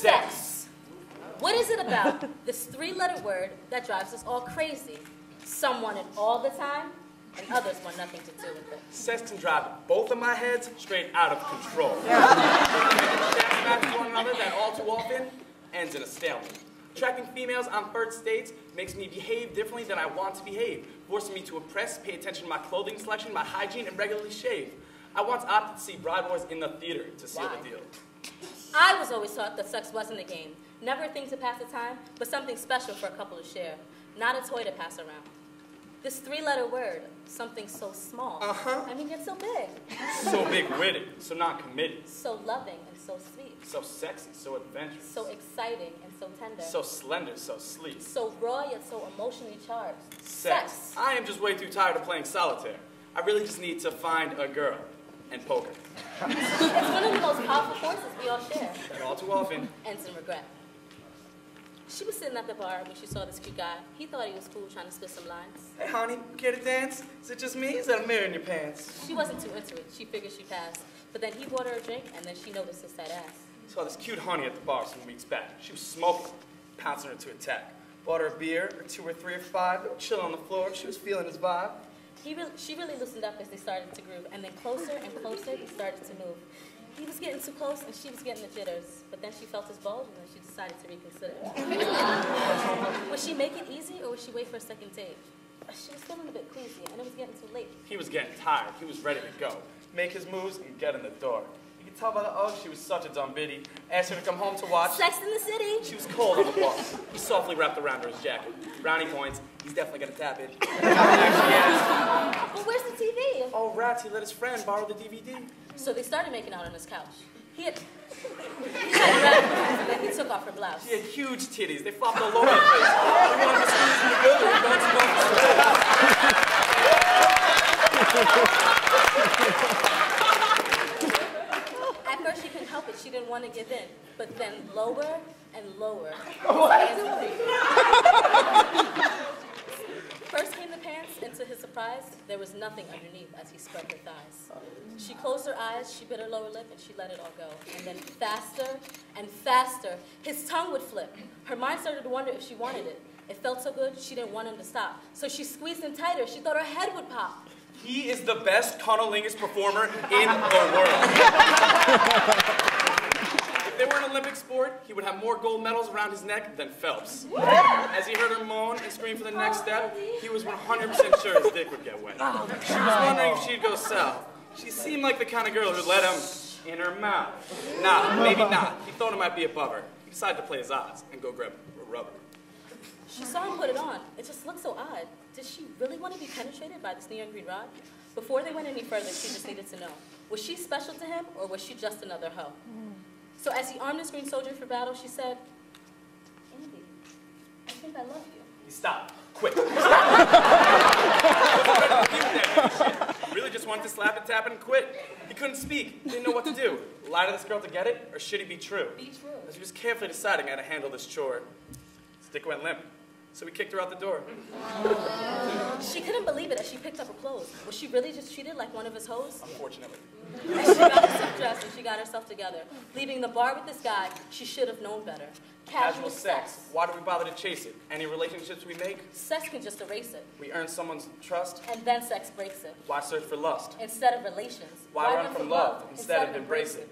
Sex. What is it about this three-letter word that drives us all crazy? Some want it all the time, and others want nothing to do with it. Sex can drive both of my heads straight out of control. Match with one another that all too often ends in a stalemate. Attracting females on first dates makes me behave differently than I want to behave, forcing me to impress, pay attention to my clothing selection, my hygiene, and regularly shave. I once opted to see Bride Wars in the theater to seal the deal. I was always taught that sex wasn't a game, never a thing to pass the time, but something special for a couple to share, not a toy to pass around. This three-letter word, something so small, I mean, it's so big. So big-witted, so non-committed. So loving and so sweet. So sexy, so adventurous. So exciting and so tender. So slender, so sleek. So raw yet so emotionally charged. Sex. I am just way too tired of playing solitaire. I really just need to find a girl and poker. It's one of the most powerful forces we all share. That all too often ends in regret. She was sitting at the bar when she saw this cute guy. He thought he was cool, trying to spit some lines. Hey, honey, you care to dance? Is it just me? Is that a mirror in your pants? She wasn't too into it. She figured she passed. But then he bought her a drink, and then she noticed his fat ass. Saw this cute honey at the bar some weeks back. She was smoking, pouncing her to attack. Bought her a beer, or 2 or 3 or 5. They were chilling on the floor. She was feeling his vibe. She really loosened up as they started to groove, and then closer and closer they started to move. He was getting too close, and she was getting the jitters. But then she felt his bulge, and then she decided to reconsider. Would she make it easy, or would she wait for a second date? She was feeling a bit queasy, and it was getting too late. He was getting tired. He was ready to go. Make his moves and get in the door. You could tell by the she was such a dumb biddy. Asked her to come home to watch Sex in the City. She was cold on the boss. He softly wrapped around her his jacket. Brownie points. He's definitely gonna tap it. But where's the TV? Oh, rats, he let his friend borrow the DVD. So they started making out on his couch. He had wrapped and then he took off her blouse. She had huge titties. They flopped all over the place. They wanted to squeeze in the building. At first she couldn't help it. She didn't want to give in. But then lower and lower. First came the pants, and to his surprise, there was nothing underneath as he spread her thighs. She closed her eyes, she bit her lower lip, and she let it all go. And then faster and faster, his tongue would flip. Her mind started to wonder if she wanted it. It felt so good, she didn't want him to stop. So she squeezed him tighter. She thought her head would pop. He is the best cunnilingus performer in the world. If they were an Olympic sport, he would have more gold medals around his neck than Phelps. As he heard her moan and scream for the next step, he was 100% sure his dick would get wet. She was wondering if she'd go south. She seemed like the kind of girl who'd let him in her mouth. Nah, maybe not. He thought it might be above her. He decided to play his odds and go grab a rubber. She saw him put it on. It just looked so odd. Did she really want to be penetrated by this neon green rod? Before they went any further, she just needed to know. Was she special to him, or was she just another hoe? So as he armed his green soldier for battle, she said, Andy, I think I love you. He stopped. Quick. He really just wanted to slap and tap and quit. He couldn't speak. He didn't know what to do. Lie to this girl to get it, or should he be true? Be true. As he was carefully deciding how to handle this chore, his dick went limp. So we kicked her out the door. She couldn't believe it as she picked up her clothes. Was she really just treated like one of his hoes? Unfortunately. As she got herself dressed and she got herself together, leaving the bar with this guy she should have known better. Casual sex. Why do we bother to chase it? Any relationships we make? Sex can just erase it. We earn someone's trust? And then sex breaks it. Why search for lust? Instead of relations. Why run from love instead of embrace it?